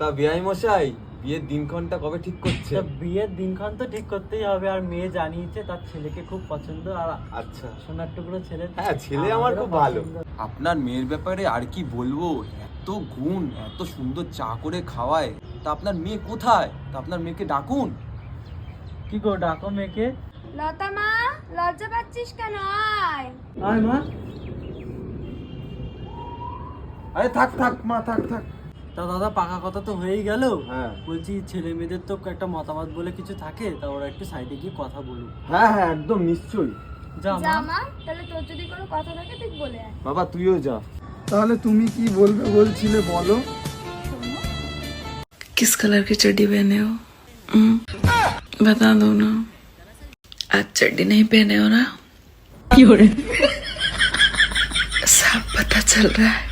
তা বিআই মশাই, বিয়ের দিনক্ষণটা কবে ঠিক করছে? বিয়ের দিনক্ষণ তো ঠিক করতেই হবে, আর মেয়ে জানিয়েছে তার ছেলেকে খুব পছন্দ। আর আচ্ছা, সোনার টুকরো ছেলে। হ্যাঁ ছেলে আমার খুব ভালো। পছন্দ। আপনার মেয়ের ব্যাপারে আর কি বলবো, এত গুণ, এত সুন্দর চা করে খাওয়ায়। তা আপনার মেয়ে কোথায়? তা আপনার মেয়েকে ডাকুন। কি গো, ডাকো মেয়েকে। লতা মা, লজ্জা পাচ্ছিস কেন? আয়। আয় মা। আরে থাক থাক মা, থাক থাক। তা দাদা, পাকা কথা তো হয়েই গেল। হ্যাঁ বলছি ছেলে মেয়েদের তো একটা মতামত বলে কিছু থাকে, তা ওরা একটু সাইডে গিয়ে কথা বলুক। হ্যাঁ হ্যাঁ, একদম নিশ্চয়ই। যা যা মা। মা, তাহলে তোর যদি কোনো কথা থাকে তুই বলে আয়। বাবা তুইও যা। তাহলে তুমি কি বলবে বলছিলে বলো। किस कलर की चड्डी पहने हो? बता दो ना। आज चड्डी नहीं पहने हो ना? सब पता चल रहा है।